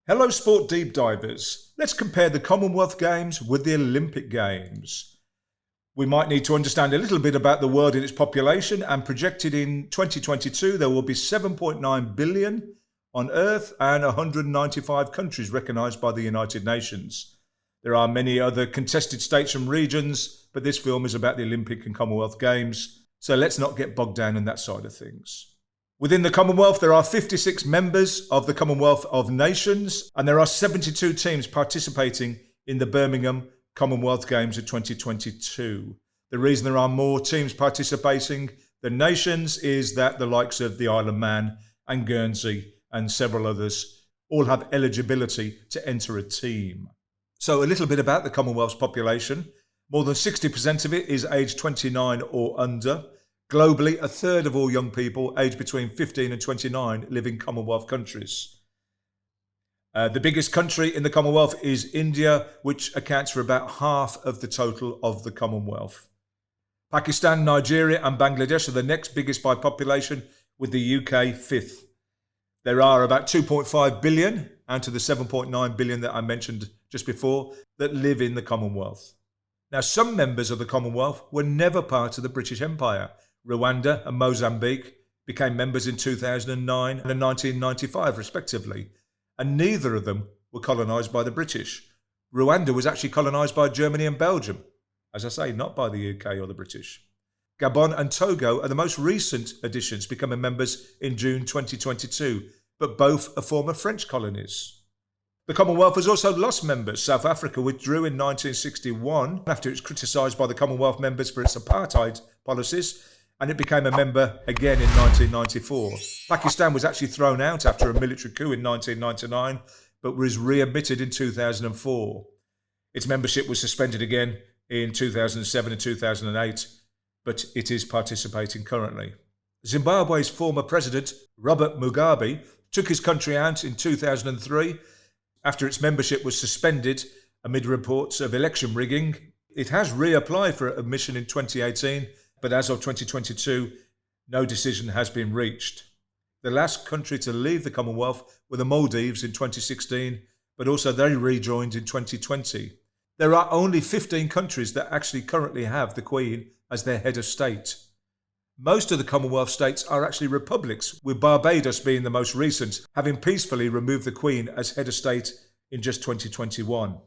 Hello sport deep divers. Let's compare the Commonwealth Games with the Olympic Games. We might need to understand a little bit about the world and its population, and projected in 2022 there will be 7.9 billion on Earth and 195 countries recognised by the United Nations. There are many other contested states and regions, but this film is about the Olympic and Commonwealth Games, so let's not get bogged down in that side of things. Within the Commonwealth, there are 56 members of the Commonwealth of Nations, and there are 72 teams participating in the Birmingham Commonwealth Games of 2022. The reason there are more teams participating than nations is that the likes of the Isle of Man and Guernsey and several others all have eligibility to enter a team. So a little bit about the Commonwealth's population. More than 60% of it is aged 29 or under. Globally, a third of all young people aged between 15 and 29 live in Commonwealth countries. The biggest country in the Commonwealth is India, which accounts for about half of the total of the Commonwealth. Pakistan, Nigeria and Bangladesh are the next biggest by population, with the UK fifth. There are about 2.5 billion out of the 7.9 billion that I mentioned just before that live in the Commonwealth. Now, some members of the Commonwealth were never part of the British Empire. Rwanda and Mozambique became members in 2009 and 1995 respectively, and neither of them were colonised by the British. Rwanda was actually colonised by Germany and Belgium, as I say, not by the UK or the British. Gabon and Togo are the most recent additions, becoming members in June 2022, but both are former French colonies. The Commonwealth has also lost members. South Africa withdrew in 1961 after it was criticised by the Commonwealth members for its apartheid policies, and it became a member again in 1994. Pakistan was actually thrown out after a military coup in 1999, but was readmitted in 2004. Its membership was suspended again in 2007 and 2008, but it is participating currently. Zimbabwe's former president, Robert Mugabe, took his country out in 2003 after its membership was suspended amid reports of election rigging. It has reapplied for admission in 2018, but as of 2022, no decision has been reached. The last country to leave the Commonwealth were the Maldives in 2016, but also they rejoined in 2020. There are only 15 countries that actually currently have the Queen as their head of state. Most of the Commonwealth states are actually republics, with Barbados being the most recent, having peacefully removed the Queen as head of state in just 2021.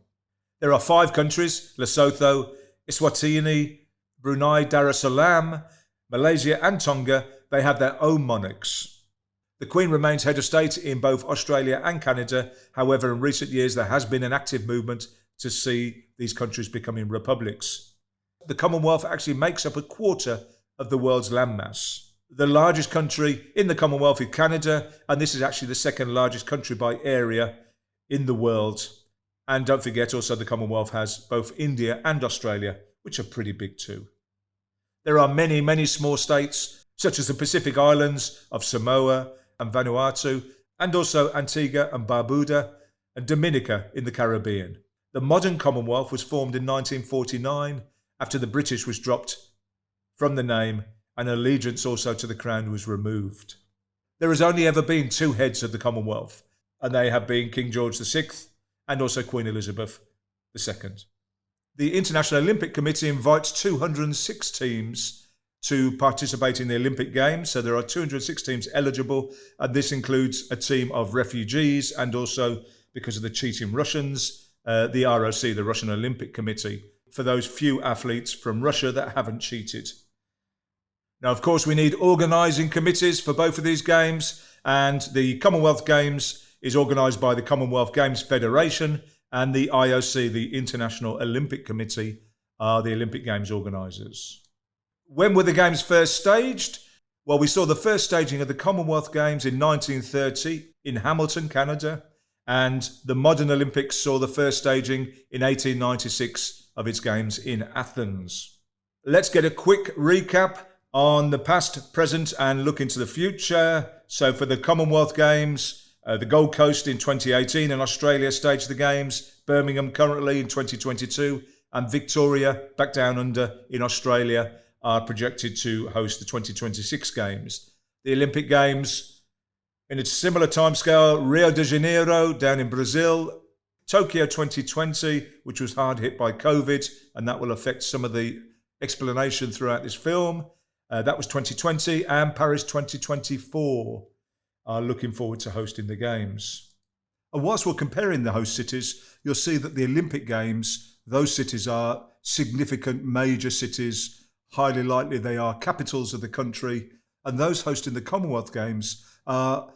There are 5 countries, Lesotho, Eswatini, Brunei Darussalam, Malaysia and Tonga. They have their own monarchs. The Queen remains head of state in both Australia and Canada. However, in recent years there has been an active movement to see these countries becoming republics. The Commonwealth actually makes up a quarter of the world's landmass. The largest country in the Commonwealth is Canada, and this is actually the second largest country by area in the world. And don't forget also the Commonwealth has both India and Australia, which are pretty big too. There are many, many small states, such as the Pacific Islands of Samoa and Vanuatu, and also Antigua and Barbuda and Dominica in the Caribbean. The modern Commonwealth was formed in 1949 after the British was dropped from the name and allegiance also to the Crown was removed. There has only ever been 2 heads of the Commonwealth, and they have been King George VI and also Queen Elizabeth II. The International Olympic Committee invites 206 teams to participate in the Olympic Games. So there are 206 teams eligible, and this includes a team of refugees and also, because of the cheating Russians, the ROC, the Russian Olympic Committee, for those few athletes from Russia that haven't cheated. Now, of course, we need organising committees for both of these games, and the Commonwealth Games is organised by the Commonwealth Games Federation, and the IOC, the International Olympic Committee, are the Olympic Games organisers. When were the Games first staged? Well, we saw the first staging of the Commonwealth Games in 1930 in Hamilton, Canada, and the modern Olympics saw the first staging in 1896 of its Games in Athens. Let's get a quick recap on the past, present, and look into the future. So for the Commonwealth Games, the Gold Coast in 2018 and Australia staged the Games, Birmingham currently in 2022, and Victoria, back down under in Australia, are projected to host the 2026 Games. The Olympic Games In a similar timescale, Rio de Janeiro down in Brazil, Tokyo 2020, which was hard hit by COVID, and that will affect some of the explanation throughout this film. That was 2020, and Paris 2024 are looking forward to hosting the Games. And whilst we're comparing the host cities, you'll see that the Olympic Games, those cities are significant major cities. Highly likely they are capitals of the country. And those hosting the Commonwealth Games are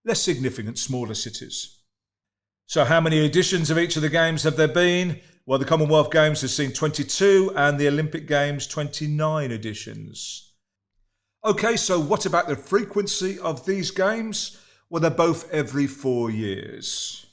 less significant, smaller cities. So how many editions of each of the Games have there been? Well, the Commonwealth Games has seen 22 and the Olympic Games 29 editions. Okay, so what about the frequency of these Games? Well, they're both every 4 years.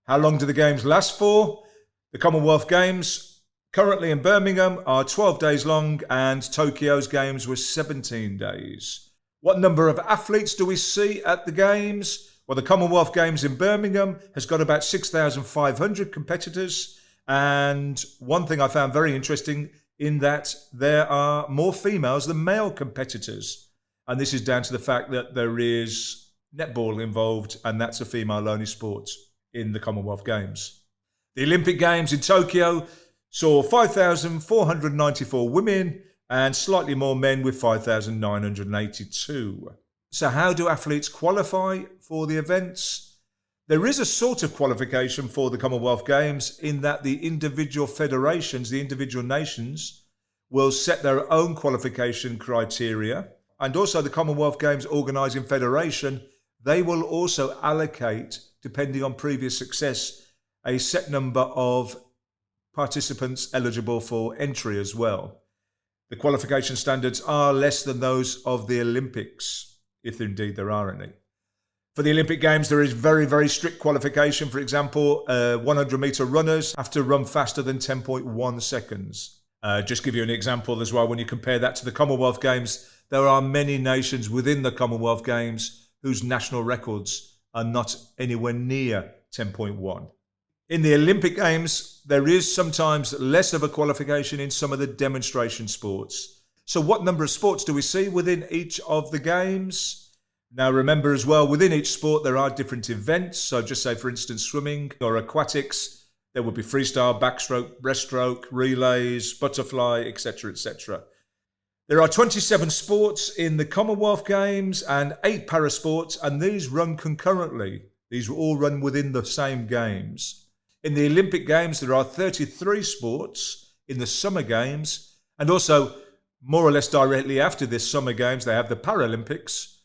How long do the Games last for? The Commonwealth Games currently in Birmingham are 12 days long, and Tokyo's Games were 17 days. What number of athletes do we see at the Games? Well, the Commonwealth Games in Birmingham has got about 6,500 competitors, and one thing I found very interesting in that there are more females than male competitors. And this is down to the fact that there is netball involved, and that's a female-only sport in the Commonwealth Games. The Olympic Games in Tokyo saw 5,494 women and slightly more men with 5,982. So how do athletes qualify for the events? There is a sort of qualification for the Commonwealth Games in that the individual federations, the individual nations, will set their own qualification criteria. And also the Commonwealth Games Organising Federation, they will also allocate, depending on previous success, a set number of participants eligible for entry as well. The qualification standards are less than those of the Olympics, if indeed there are any. For the Olympic Games, there is very, very strict qualification. For example, 100-metre runners have to run faster than 10.1 seconds. Just give you an example as well, when you compare that to the Commonwealth Games, there are many nations within the Commonwealth Games whose national records are not anywhere near 10.1. In the Olympic Games, there is sometimes less of a qualification in some of the demonstration sports. So what number of sports do we see within each of the Games? Now remember as well, within each sport there are different events. So just say, for instance, swimming or aquatics, there would be freestyle, backstroke, breaststroke, relays, butterfly, etc., etc. There are 27 sports in the Commonwealth Games and 8 parasports, and these run concurrently. These will all run within the same Games. In the Olympic Games, there are 33 sports in the Summer Games, and also more or less directly after this Summer Games, they have the Paralympics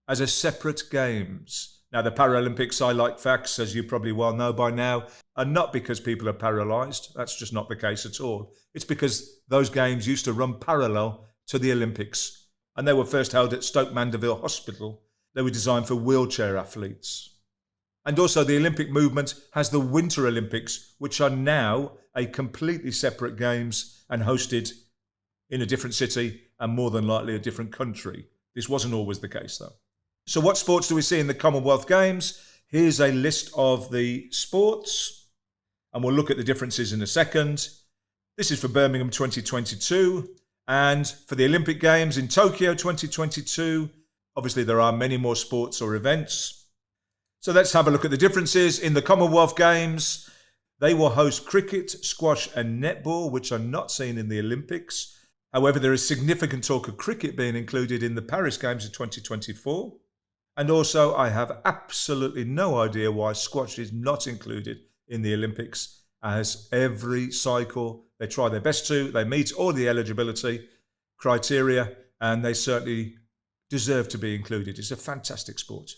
as a separate Games. Now, the Paralympics, I like facts, as you probably well know by now, are not because people are paralysed. That's just not the case at all. It's because those Games used to run parallel to the Olympics, and they were first held at Stoke Mandeville Hospital. They were designed for wheelchair athletes. And also the Olympic movement has the Winter Olympics, which are now a completely separate Games and hosted in a different city and more than likely a different country. This wasn't always the case though. So what sports do we see in the Commonwealth Games? Here's a list of the sports, and we'll look at the differences in a second. This is for Birmingham 2022. And for the Olympic Games in Tokyo 2022, obviously there are many more sports or events. So let's have a look at the differences. In the Commonwealth Games, they will host cricket, squash and netball, which are not seen in the Olympics. However, there is significant talk of cricket being included in the Paris Games of 2024. And also, I have absolutely no idea why squash is not included in the Olympics, as every cycle they try their best to. They meet all the eligibility criteria, and they certainly deserve to be included. It's a fantastic sport.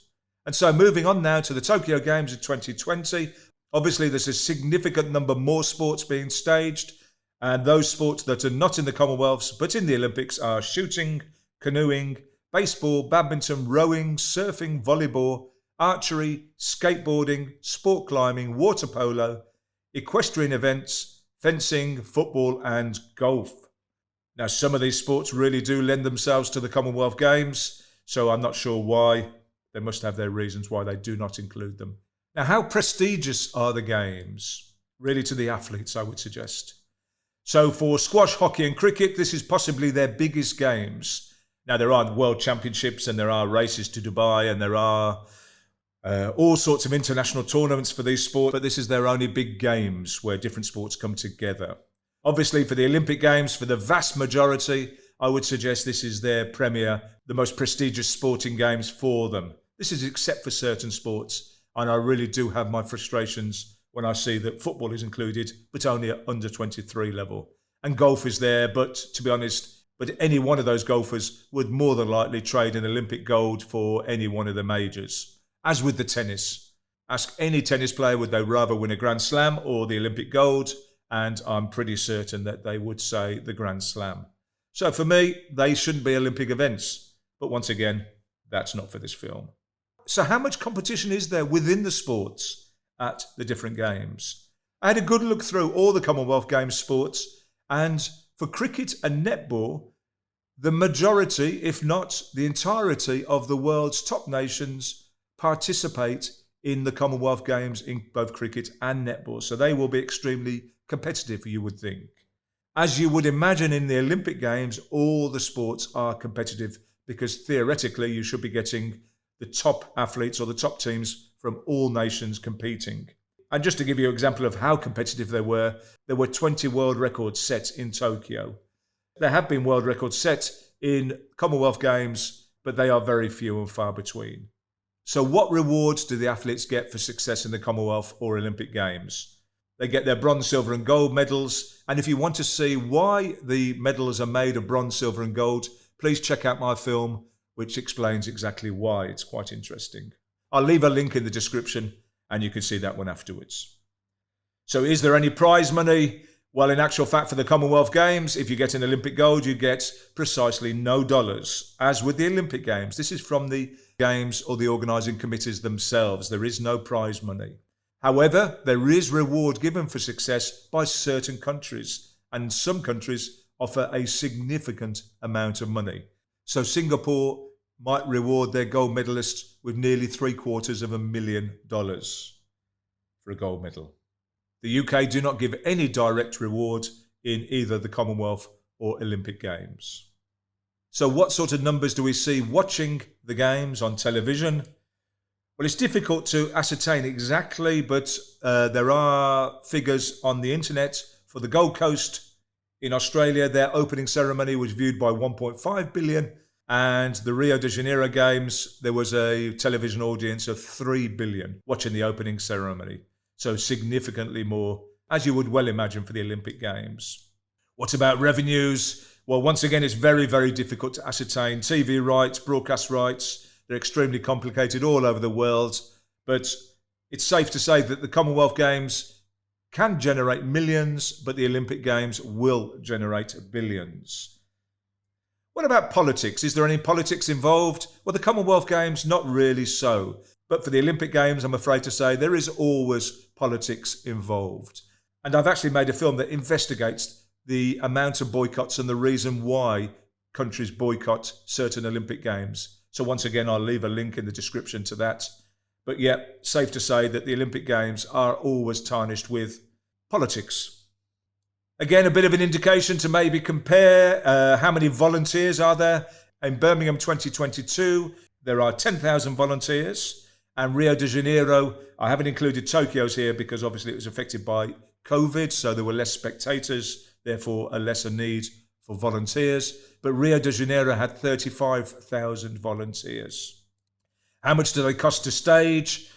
And so moving on now to the Tokyo Games of 2020, obviously there's a significant number more sports being staged, and those sports that are not in the Commonwealths but in the Olympics are shooting, canoeing, baseball, badminton, rowing, surfing, volleyball, archery, skateboarding, sport climbing, water polo, equestrian events, fencing, football and golf. Now, some of these sports really do lend themselves to the Commonwealth Games, so I'm not sure why. They must have their reasons why they do not include them. Now, how prestigious are the Games? Really to the athletes, I would suggest. So for squash, hockey and cricket, this is possibly their biggest Games. Now, there are world championships and there are races to Dubai and there are all sorts of international tournaments for these sports, but this is their only big games where different sports come together. Obviously, for the Olympic Games, for the vast majority, I would suggest this is their premier, the most prestigious sporting games for them. This is except for certain sports, and I really do have my frustrations when I see that football is included, but only at under 23 level. And golf is there, but to be honest, any one of those golfers would more than likely trade an Olympic gold for any one of the majors. As with the tennis, ask any tennis player, would they rather win a Grand Slam or the Olympic gold? And I'm pretty certain that they would say the Grand Slam. So for me, they shouldn't be Olympic events. But once again, that's not for this film. So how much competition is there within the sports at the different games? I had a good look through all the Commonwealth Games sports, and for cricket and netball, the majority, if not the entirety of the world's top nations participate in the Commonwealth Games in both cricket and netball. So they will be extremely competitive, you would think. As you would imagine in the Olympic Games, all the sports are competitive because theoretically you should be getting the top athletes or the top teams from all nations competing. And just to give you an example of how competitive there were 20 world records set in Tokyo. There have been world records set in Commonwealth Games, but they are very few and far between. So what rewards do the athletes get for success in the Commonwealth or Olympic Games? They get their bronze, silver and gold medals. And if you want to see why the medals are made of bronze, silver and gold, please check out my film, which explains exactly why. It's quite interesting. I'll leave a link in the description and you can see that one afterwards. So is there any prize money? Well, in actual fact, for the Commonwealth Games, if you get an Olympic gold, you get precisely no dollars. As with the Olympic Games, this is from the Games or the organising committees themselves. There is no prize money. However, there is reward given for success by certain countries, and some countries offer a significant amount of money. So Singapore might reward their gold medalists with nearly $750,000 for a gold medal. The UK do not give any direct reward in either the Commonwealth or Olympic Games. So what sort of numbers do we see watching the Games on television? Well, it's difficult to ascertain exactly, but there are figures on the internet. For the Gold Coast in Australia, their opening ceremony was viewed by 1.5 billion. And the Rio de Janeiro Games, there was a television audience of 3 billion watching the opening ceremony. So significantly more, as you would well imagine, for the Olympic Games. What about revenues? Well, once again, it's very, very difficult to ascertain. TV rights, broadcast rights, they're extremely complicated all over the world. But it's safe to say that the Commonwealth Games can generate millions, but the Olympic Games will generate billions. What about politics? Is there any politics involved? Well, the Commonwealth Games, not really so. But for the Olympic Games, I'm afraid to say there is always politics involved. And I've actually made a film that investigates the amount of boycotts and the reason why countries boycott certain Olympic Games. So once again, I'll leave a link in the description to that. But yeah, safe to say that the Olympic Games are always tarnished with politics. Again, a bit of an indication to maybe compare how many volunteers are there. In Birmingham 2022, there are 10,000 volunteers. And Rio de Janeiro, I haven't included Tokyo's here because obviously it was affected by COVID, so there were less spectators, therefore a lesser need for volunteers. But Rio de Janeiro had 35,000 volunteers. How much do they cost to stage?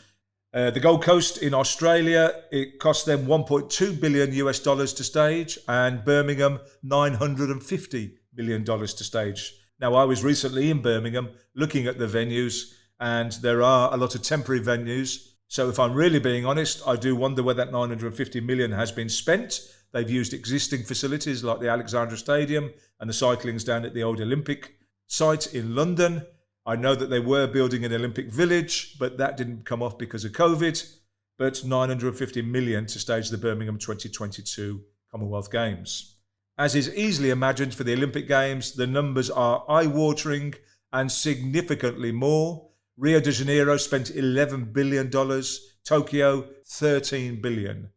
The Gold Coast in Australia, it cost them $1.2 billion to stage, and Birmingham $950 million to stage. Now, I was recently in Birmingham looking at the venues, and there are a lot of temporary venues. So if I'm really being honest, I do wonder where that $950 million has been spent. They've used existing facilities like the Alexandra Stadium and the cycling's down at the old Olympic site in London. I know that they were building an Olympic village, but that didn't come off because of COVID. But $950 million to stage the Birmingham 2022 Commonwealth Games. As is easily imagined for the Olympic Games, the numbers are eye-watering and significantly more. Rio de Janeiro spent $11 billion, Tokyo $13 billion.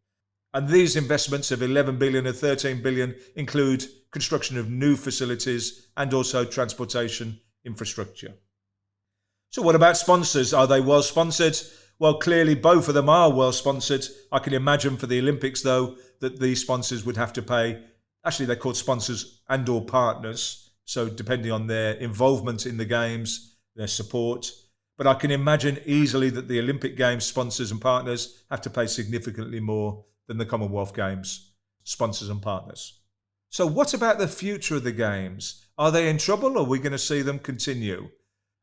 And these investments of $11 billion and $13 billion include construction of new facilities, and also transportation infrastructure. So what about sponsors? Are they well sponsored? Well, clearly both of them are well sponsored. I can imagine for the Olympics, though, that the sponsors would have to pay, actually they're called sponsors and or partners, so depending on their involvement in the Games, their support. But I can imagine easily that the Olympic Games sponsors and partners have to pay significantly more than the Commonwealth Games sponsors and partners. So what about the future of the Games? Are they in trouble, or are we going to see them continue?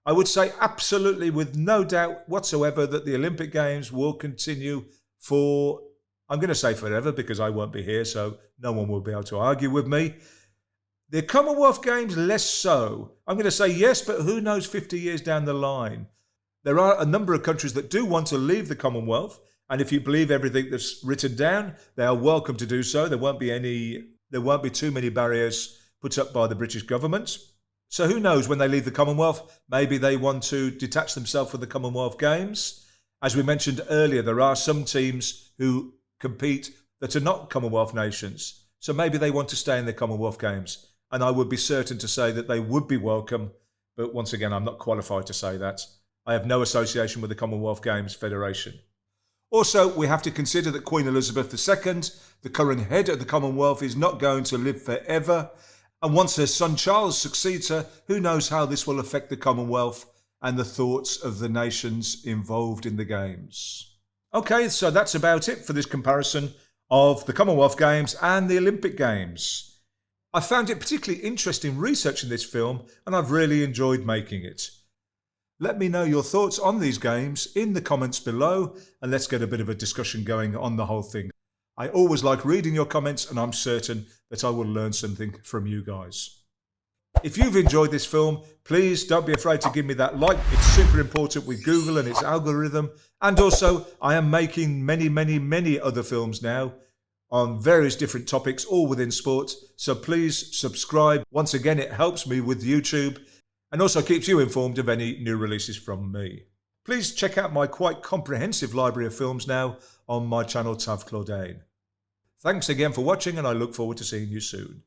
I would say absolutely, with no doubt whatsoever, that the Olympic Games will continue for, I'm going to say forever because I won't be here, so no one will be able to argue with me. The Commonwealth Games, less so. I'm going to say yes, but who knows 50 years down the line. There are a number of countries that do want to leave the Commonwealth, and if you believe everything that's written down, they are welcome to do so. There won't be too many barriers put up by the British government. So who knows, when they leave the Commonwealth, maybe they want to detach themselves from the Commonwealth Games. As we mentioned earlier, there are some teams who compete that are not Commonwealth nations. So maybe they want to stay in the Commonwealth Games. And I would be certain to say that they would be welcome. But once again, I'm not qualified to say that. I have no association with the Commonwealth Games Federation. Also, we have to consider that Queen Elizabeth II, the current head of the Commonwealth, is not going to live forever. And once her son Charles succeeds her, who knows how this will affect the Commonwealth and the thoughts of the nations involved in the Games. Okay, so that's about it for this comparison of the Commonwealth Games and the Olympic Games. I found it particularly interesting researching this film, and I've really enjoyed making it. Let me know your thoughts on these games in the comments below, and let's get a bit of a discussion going on the whole thing. I always like reading your comments, and I'm certain that I will learn something from you guys. If you've enjoyed this film, please don't be afraid to give me that like. It's super important with Google and its algorithm. And also, I am making many other films now on various different topics, all within sport. So please subscribe. Once again, it helps me with YouTube and also keeps you informed of any new releases from me. Please check out my quite comprehensive library of films now on my channel Tav Claudine. Thanks again for watching, and I look forward to seeing you soon.